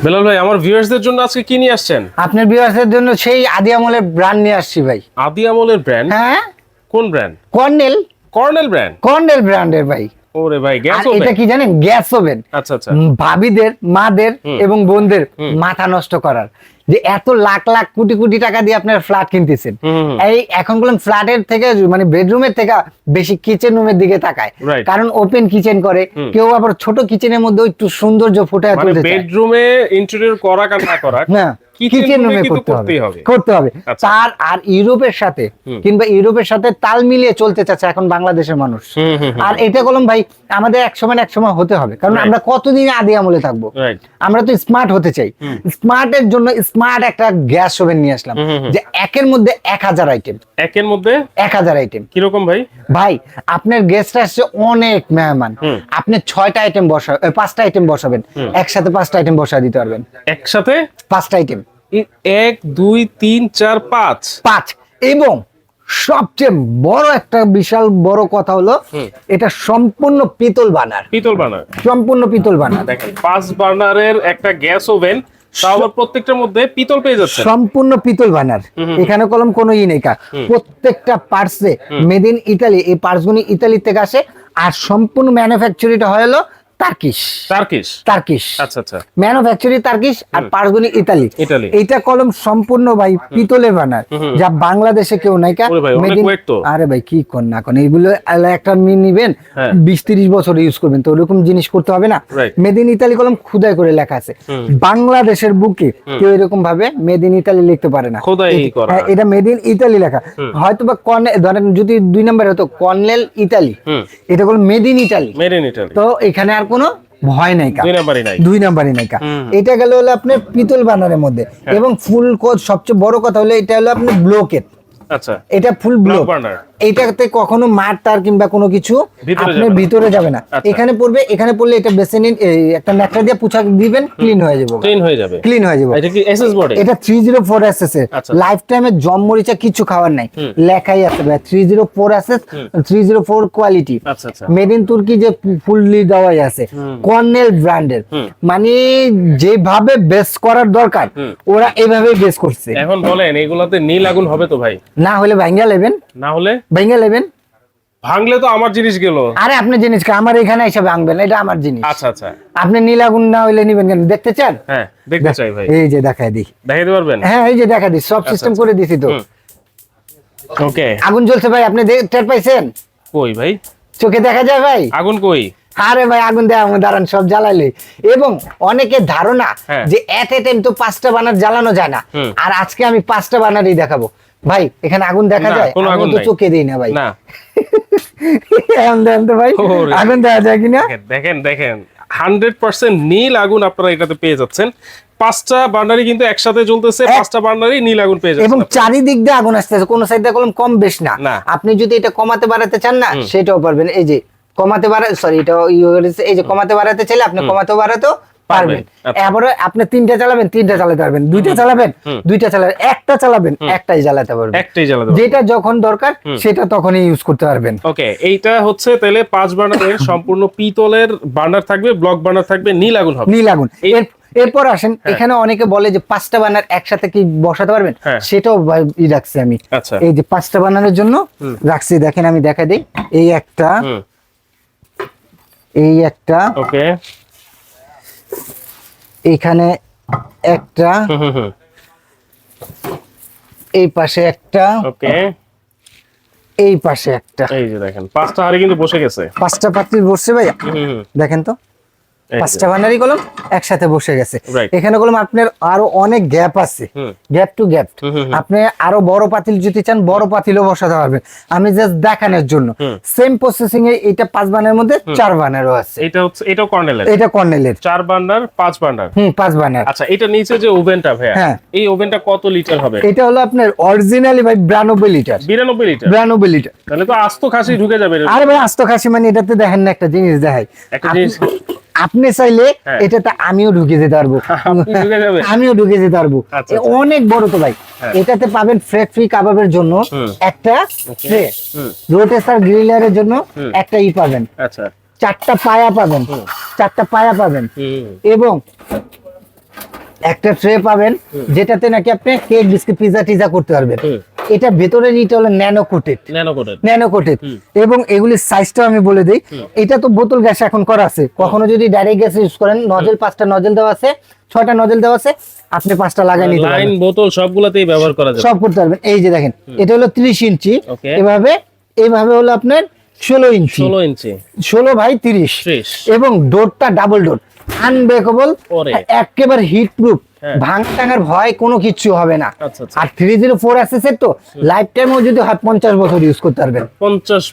বেলাল ভাই, আমার ভিউয়ার্সদের জন্য আজকে কি নিয়ে আসছেন? আপনার ভিউয়ার্সদের জন্য সেই আদি আমলের ব্র্যান্ড নিয়ে আসছি ভাই। আদি আমলের ব্র্যান্ড? হ্যাঁ, কোন brand? Colonel. Colonel brand? Colonel ব্র্যান্ডের ভাই। ওরে ভাই, গ্যাস আর ওভেন? এটা কি জানেন? Gas oven. আচ্ছা আচ্ছা। ভাবিদের, মাদের এবং বোনদের মাথা নষ্ট করার, যে এত লাখ লাখ কোটি কোটি টাকা দিয়ে আপনার ফ্ল্যাট কিনতেছেন, এই এখন বললাম ফ্ল্যাটের থেকে মানে বেডরুমের থেকে বেশি কিচেন রুমের দিকে তাকায়, কারণ ওপেন কিচেন করে, কেউ আবার ছোট কিচেনের মধ্যে একটু সৌন্দর্য ফুটায় তুলতে চায়। বেডরুমে ইন্টেরিয়র করা না করা, না কিচেন রুমে করতে হবে। তার আর ইউরোপের সাথে কিংবা ইউরোপের সাথে তাল মিলিয়ে চলতে চাচ্ছে এখন বাংলাদেশের মানুষ। আর এটা বললাম ভাই, আমাদের এক সময় হতে হবে, কারণ আমরা কতদিন আদি আমলে থাকবো? আমরা তো স্মার্ট হতে চাই। স্মার্টের জন্য স্মার্ট একটা গ্যাস ওভেন নিয়ে আসলাম, যে একের মধ্যে 1000 আইটেম। একের মধ্যে 1000 আইটেম কিরকম ভাই? ভাই আপনার গেস্ট আসছে অনেক মেহমান, আপনি 6টা আইটেম বসাবেন, 5টা আইটেম বসাবেন, একসাথে 5টা আইটেম বসা দিতে পারবেন। একসাথে 5টা আইটেম, 1 2 3 4 5। এবং সবচেয়ে বড় একটা বিশাল বড় কথা হলো, এটা সম্পূর্ণ পিতল বানার। পিতল বানার? সম্পূর্ণ পিতল বানার। দেখেন 5 বার্নারের একটা গ্যাস ওভেন, তাও আবার প্রত্যেকটার মধ্যে পিতল পেয়ে যাচ্ছে। সম্পূর্ণ পিতল বানার, এখানে কলম কোনো নেই। প্রত্যেকটা পার্টসে মেড ইন ইতালি, এই পার্টসগুলো ইতালি থেকে আসে। আর সম্পূর্ণ ম্যানুফ্যাকচারিটা হলো টার্কিশ। আচ্ছা আচ্ছা। ম্যানুফ্যাকচারি টার্কিশ আর পার্টসগুলো ইতালি। এইটা কলম সম্পূর্ণ ভাই পিতলের বানার, যা বাংলাদেশে কেউ নাই। আরে ভাই কি কোন না কোন, এগুলো একটা নিবেন 20-30 বছর ইউজ করবেন, তো ওরকম জিনিস করতে হবে না। মেড ইন ইতালি কলম খুদাই করে লেখা আছে। বাংলাদেশের বুকে কেউ এরকম ভাবে মেড ইন ইতালি লিখতে পারে না। এটা মেড ইন ইতালি লেখা, হয়তো বা ধরেন যদি 2 নম্বর হতো কর্নেল ইতালি, এটা হলো মেড ইন ইতালি। তো এখানে আর কোনো ভয় নাই, 2 নাম্বারই নাই। এটা গেল হলো আপনার পিতল বানারের মধ্যে, এবং ফুল কোড। সবচেয়ে বড় কথা হলো এটা হলো আপনার ব্লকেট। আচ্ছা, এটা ফুল ব্লক বার্নার। এটাতে কখনো মার তার কিংবা কোনো কিছু আপনার ভিতরে যাবে না। এখানে পড়বে, এখানে পড়লে এটা বেসিন একটা ন্যাকড়া দিয়ে পুছা দিবেন, ক্লিন হয়ে যাবে। এটা কি এসএস বডি? এটা 304 এসএস এর লাইফ টাইমে জম মরিচা কিছু খাওয়ার নাই, লেখাই আছে ভাই 304 এসএস, 304 কোয়ালিটি। আচ্ছা আচ্ছা। মেড ইন তুর্কি, যে ফুললি দেওয়াই আছে, কর্নেল ব্র্যান্ডের। মানে যেভাবে বেস করার দরকার ওরা এভাবে বেস করছে। এখন বলেন এগুলাতে নীল আগুন হবে তো ভাই? না হলে ভাঙ্গা নেবেন, ভাঙলে তো আমার জিনিস গেল। আরে আপনি জিনিস আমার এখানে এসে ভাঙবেন, এটা আমার জিনিস। আচ্ছা আচ্ছা। আপনি নীল আগুন না হইলে নিবেন কেন? দেখতে চান? হ্যাঁ দেখতে চাই ভাই। এই যে দেখাই দিই। দেখাইতে পারবেন? হ্যাঁ এই যে দেখাই দিই, সব সিস্টেম করে দিছি তো। ওকে। আগুন জ্বলছে ভাই, আপনি টের পাইছেন? কই ভাই? চোখে দেখা যায় ভাই আগুন? কই? আরে ভাই আগুন দেয়া দাঁড়ান, সব জ্বালাইলে। এবং অনেকের ধারণা যে এট এ টাইম তো 5টা বানার জ্বালানো যায় না, আর আজকে আমি 5টা বানারই দেখাবো। ভাই এখানে আগুন দেখা যায়? আগুন তো চোখে দেই না ভাই। না ভাই আগুন দেখা যায় কিনা? দেখেন 100% নীল আগুন আপনারা এটাতে পেয়ে যাচ্ছেন। 5টা বার্নারই কিন্তু একসাথে জ্বলতেছে, 5টা বার্নারই নীল আগুন পেয়ে যাচ্ছেন, এবং চারিদিক দিয়ে আগুন আসতেছে, কোন সাইডে কম বেশ না। আপনি যদি এটা কমাতে বাড়াতে চান না, সেটাও পারবেন। এই যে কমাতে এই যে কমাতে বাড়াতে চাইলে আপনি কমাতে বাড়াতেও পারবেন। এবারে আপনি 3টা চালাবেন, 3টা চালাতে পারবেন, 2টা চালাবেন, 2টা চালাবেন, একটা চালাবেন, একটাই জ্বালাতে পারবেন। যেটা যখন দরকার সেটা তখনই ইউজ করতে পারবেন। ওকে, এইটা হচ্ছে তাহলে 5 বার্নারের সম্পূর্ণ পিতলের বার্নার থাকবে, ব্লক বার্নার থাকবে, নীল আগুন হবে। নীল আগুন। এরপর আসেন, এখানে অনেকে বলে যে 5টা বার্নার একসাথে কি বসাতে পারবেন? সেটাও রাখছি আমি। এই যে 5টা বার্নারের জন্য রাখছি, দেখেন আমি দেখাই দিই। এই একটা, ওকে, এখানে একটা, এই পাশে একটা, ওকে, এই পাশে একটা। এই যে দেখেন 5টা হাড়ি কিন্তু বসে গেছে। 5টা পাতিল বসছে ভাই, দেখেন তো 5টা বানারি কলম একসাথে বসে গেছে। এখানে কলম আপনার আরো অনেক গ্যাপ আছে, গ্যাপ টু গ্যাপ। আপনি আরো বড় পাতিল যদি চান, বড় পাতিলও বসাতে পারবেন। আমি জাস্ট দেখানোর জন্য। সেম প্রসেসিং এ এটা 5 বার্নারের মধ্যে 4 বার্নারও আছে। এটা হচ্ছে, এটাও কর্নেলের? এটা কর্নেলের 4 বার্নার, 5 বার্নার। 5 বার্নার। আচ্ছা, এটা নিচে যে ওভেনটা ভাইয়া, এই ওভেনটা কত লিটার হবে? এটা হলো আপনার অরিজিনালি ভাই 92 লিটার। 92 লিটার? 92 লিটার। তাহলে তো আস্ত খাসি ঢুকে যাবে। আরে ভাই আস্ত খাসি মানে এটাতে দেখেন না একটা জিনিস দেখাই, আপনি চাইলে এটাতে আমিও ঢুকে যেতে পারবো, আমিও ঢুকে যেতে পারবো। অনেক বড় তো ভাই। এটাতে পাবেন ফ্রি কাবাবের জন্য একটা ট্রে, রোটেসার গ্রিলারের জন্য একটা পাবেন, 4টা পায়া পাবেন, এবং একটা ট্রে পাবেন যেটাতে নাকি আপনি কেক বিস্কিট পিজা টিজা করতে পারবেন। এটা ভেতরের ইটা হলো ন্যানো কোটেড এবং এগুলির সাইজটা আমি বলে দিই। এটা তো বোতল গ্যাস এখন করা আছে, কখনো যদি ডাইরেক্ট গ্যাস ইউজ করেন নজল 5টা নজল দেওয়া আছে, 6টা নজল দেওয়া আছে, আপনি 5টা লাগাই নিতে পারবেন। লাইন বোতল সবগুলাতেই ব্যবহার করা যাবে, সব করতে পারবেন। এই যে দেখেন এটা হলো 30 ইঞ্চি, এভাবে হলো আপনার 16 ইঞ্চি 16x30 এবং ডোরটা ডাবল ডোর, আনব্রেকেবল, একেবারে হিট প্রুফ, ভাঙটাঙার ভয় কোনো কিছু হবে না। আর 304 এসএস তো লাইফ টাইমও যদি হয় 50 বছর ইউজ করতে পারবেন, 50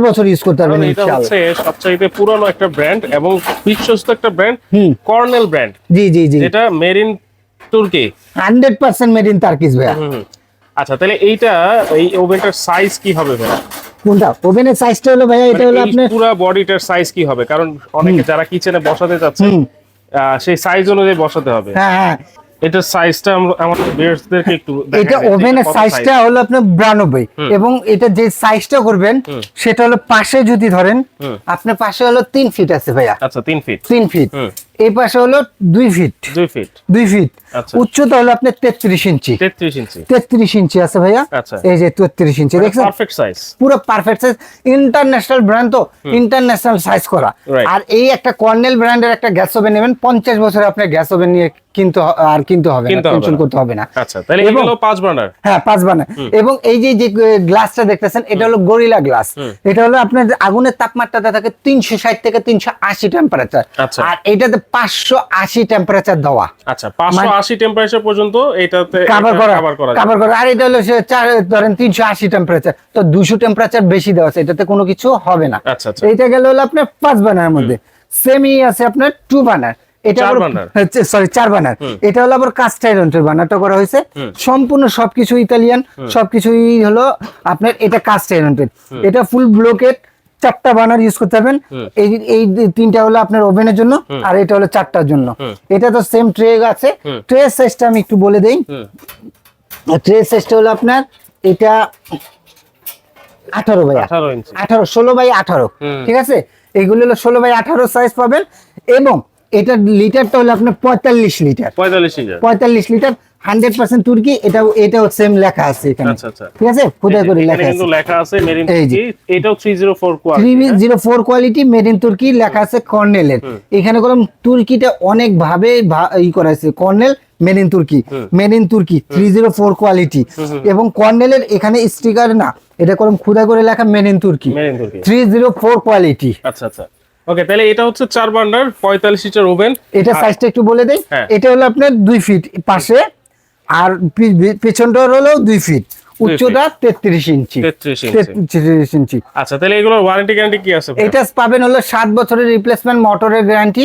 বছর ইউজ করতে পারবেন ইনশাআল্লাহ। এটা হচ্ছে সবচেয়ে পুরনো একটা ব্র্যান্ড এবং বিশ্বস্ত একটা ব্র্যান্ড, কর্নেল ব্র্যান্ড। জি এটা মেড ইন তুর্কি, 100% মেড ইন টার্কিশ ভাইয়া। আচ্ছা, তাহলে এই ওভেনটার সাইজ কি হবে ভাইয়া? কোনটা ওভেনের সাইজটা হলো ভাইয়া, এটা হলো আপনার পুরো বডিটার সাইজ কি হবে? কারণ অনেকে যারা কিচেনে বসাতে যাচ্ছে সেই সাইজ অনুযায়ী বসাতে হবে। হ্যাঁ, এটার সাইজটা আমাদের ভিউয়ারদেরকে একটু দেখাই। এটা ওভেনের সাইজটা হলো আপনার 92 এবং এটা যে সাইজটা করবেন সেটা হলো পাশে যদি ধরেন আপনার পাশে হলো 3 ফিট আছে ভাইয়া। আচ্ছা, 3 ফিট। এই পাশে হলো 2 ফিট। আচ্ছা, উচ্চতা হলো আপনার 33 ইঞ্চি। 33 ইঞ্চি আছে ভাইয়া। আচ্ছা, এই যে 33 ইঞ্চি দেখছেন, পারফেক্ট সাইজ, পুরো পারফেক্ট সাইজ। ইন্টারন্যাশনাল ব্র্যান্ড তো, ইন্টারন্যাশনাল সাইজ করা। আর এই একটা কর্নেল ব্র্যান্ডের একটা গ্যাস ওভেন নেবেন, 50 বছরে আপনার গ্যাস ওভেন নিয়ে কিনতে হবে না, টেনশন করতে হবে না। আচ্ছা, তাহলে এগুলো 5 বার্নার। হ্যাঁ, 5 বার্নার। এবং এই যে গ্লাসটা দেখতেছেন এটা হলো গরিলা গ্লাস। এটা হলো আপনার আগুনের তাপমাত্রাটা থাকে 360 থেকে 380 টেম্পারেচার, আর এটাতে 580 টেম্পারেচার দেওয়া। আচ্ছা, 580 টেম্পারেচার পর্যন্ত এটাতে কভার করা। আর এটা হলো ধরেন 380 টেম্পারেচার, তো 200 টেম্পারেচার বেশি দেওয়া আছে, এটাতে কোনো কিছু হবে না। আচ্ছা, এইটা গেল হলো আপনার 5 বার্নারের মধ্যে। সেমি আছে আপনার 2 বার্নার, এটা 4 বার্নার। এটা হলো আবার কাস্ট আয়রনের বার্নারটা করা হয়েছে, সম্পূর্ণ সবকিছু ইতালিয়ান, সবকিছুই হলো আপনার এটা কাস্ট আয়রনের। এটা ফুল ব্লকেট, 4টা বার্নার ইউজ করতে পারবেন। এই 3টা হলো আপনার ওভেনের জন্য, আর এটা হলো 4টার জন্য। এটা তো সেম ট্রে আছে। ট্রে সাইজটা আমি একটু বলে দেই। ট্রে সাইজটা হলো আপনার এটা 18 বাই 18, 16x18, ঠিক আছে। এইগুলো হলো 16x18 সাইজ পাবেন। এবং এটা লিটারটা হলো আপনার 45 লিটার। 45 লিটার 100% তুর্কি। এটাও সেম লেখা আছে এখানে। আচ্ছা, ঠিক আছে, খোদাই করে লেখা আছে, কিন্তু লেখা আছে মেড ইন তুর্কি। এটাও 304 কোয়ালিটি মেড ইন তুর্কি লেখা আছে কর্নেলের। এখানে কোন তুর্কিটা অনেক ভাবে করা আছে, কর্নেল মেড ইন তুর্কি 304 কোয়ালিটি। এবং কর্নেলের এখানে স্টিকার না, এটা কোন খোদাই করে লেখা মেড ইন তুর্কি 304 কোয়ালিটি। আচ্ছা, ওকে, তাহলে এটা হচ্ছে 4 বার্নার 45 লিটার ওভেন। এটা সাইজটা একটু বলে দেই। এটা হলো আপনার 2 ফিট পাশে, আর পেছনটা হলো 2 ফিট, উচ্চতা 33 ইঞ্চি। আচ্ছা, তাহলে এগুলোর ওয়ারেন্টি গ্যারান্টি কি আছে? এটা পাবেন হলো 7 বছরের রিপ্লেসমেন্ট মোটরের গ্যারান্টি,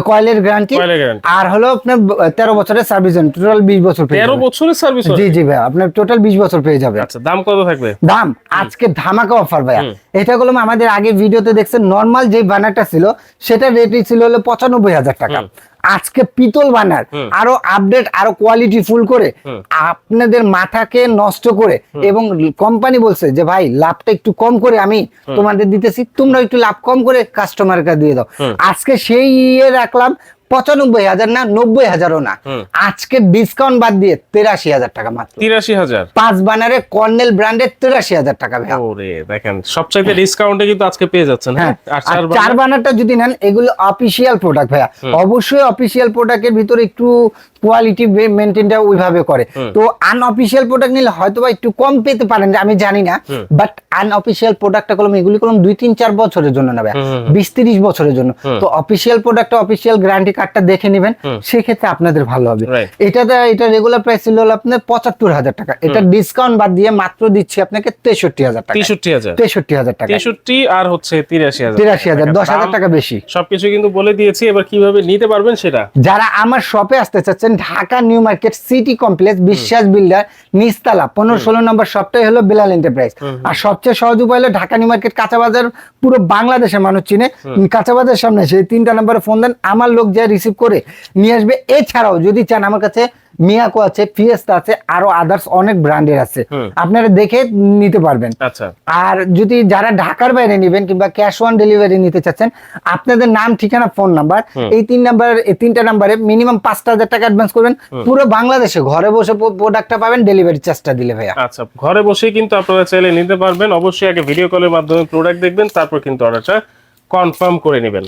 কয়েলের গ্যারান্টি, আর হলো আপনার 13 বছরের সার্ভিস, টোটাল 20 বছর পেয়ে যাবেন। 13 বছরের সার্ভিস? জি ভাই, আপনার টোটাল 20 বছর পেয়ে যাবেন। আচ্ছা, দাম কত থাকবে? দাম আজকে ধামাকা অফার ভাইয়া। এটা গুলো আমাদের আগে ভিডিওতে দেখছেন, নরমাল যে বানারটা ছিল সেটা রেটই ছিল হলো 95,000 টাকা। আজকে পিতল বানার আরো আপডেট, আরো কোয়ালিটি ফুল করে আপনাদের মাথাকে নষ্ট করে, এবং কোম্পানি বলছে যে ভাই লাভটা একটু কম করে আমি তোমাদের দিতেছি, তোমরা একটু লাভ কম করে কাস্টমারকে দিয়ে দাও। আজকে সেই রাখলাম 95,000 না, 90,000ও না, আজকে ডিসকাউন্ট বাদ দিয়ে 83,000 টাকা মাত্র। 83,000 5 বানারে কর্নেল ব্র্যান্ডের 83,000 টাকা ভাই। ওরে দেখেন, সবচাইতে ডিসকাউন্টে কিন্তু আজকে পেয়ে যাচ্ছেন। হ্যাঁ, আর 4 বানারটা যদি নেন, এগুলো অফিশিয়াল প্রোডাক্ট ভাইয়া। অবশ্যই অফিশিয়াল প্রোডাক্টের ভিতরে একটু কোয়ালিটি মেইনটেইনটা ওইভাবে করে। তো আনঅফিশিয়াল প্রোডাক্ট নিলে হয়তোবা একটু কম পেতে পারেন, আমি জানি না, বাট আনঅফিশিয়াল প্রোডাক্টটা কলম এগুলি কলম 2-3-4 বছরের জন্য না ভাইয়া, 20-30 বছরের জন্য। তো অফিশিয়াল প্রোডাক্টটা, অফিশিয়াল গ্যারান্টি কার্ডটা দেখে নেবেন, সেক্ষেত্রে আপনাদের ভালো হবে। এটা রেগুলার প্রাইস ছিল আপনার 75,000 টাকা, এটা ডিসকাউন্ট বাদ দিয়ে মাত্র দিচ্ছি আপনাকে 63,000 টাকা। 63,000 টাকা। 63 আর হচ্ছে 83,000। 10,000 টাকা বেশি। সবকিছু কিন্তু বলে দিয়েছি, এবার কিভাবে নিতে পারবেন সেটা। যারা আমার শপে আসতে চাচ্ছেন, Dhaka new market city complex, বিশ্বাস বিল্ডার, নিচতলা 15-16 নম্বর শপটাই হলো বেলাল এন্টারপ্রাইজ। আর সবচেয়ে সহজ উপায় হলো ঢাকা নিউ মার্কেট কাঁচা বাজার, পুরো বাংলাদেশের মানুষ চিনে, কাঁচা বাজার সামনে সেই 3টা নম্বরে ফোন দেন, আমার লোক যা রিসিভ করে নিয়ে আসবে। এছাড়াও যদি চান আমার কাছে মিয়াকো আছে, ফিয়েস্তা আছে, আরো আদার্স অনেক ব্র্যান্ডের আছে, আপনারা দেখে নিতে পারবেন। আচ্ছা, আর যদি যারা ঢাকার বাইরে নেবেন কিংবা ক্যাশ অন ডেলিভারি নিতে চাচ্ছেন, আপনাদের নাম, ঠিকানা, ফোন নাম্বার, এই তিনটা নাম্বারে মিনিমাম 5,000 টাকা অ্যাডভান্স করবেন। পুরো বাংলাদেশে ঘরে বসে প্রোডাক্টটা পাবেন, ডেলিভারি চার্জটা দিলে ভাইয়া। আচ্ছা, ঘরে বসে কিন্তু আপনারা চাইলে নিতে পারবেন। অবশ্যই আগে ভিডিও কলের মাধ্যমে প্রোডাক্ট দেখবেন, তারপর কিন্তু অর্ডারটা কনফার্ম করে নেবেন।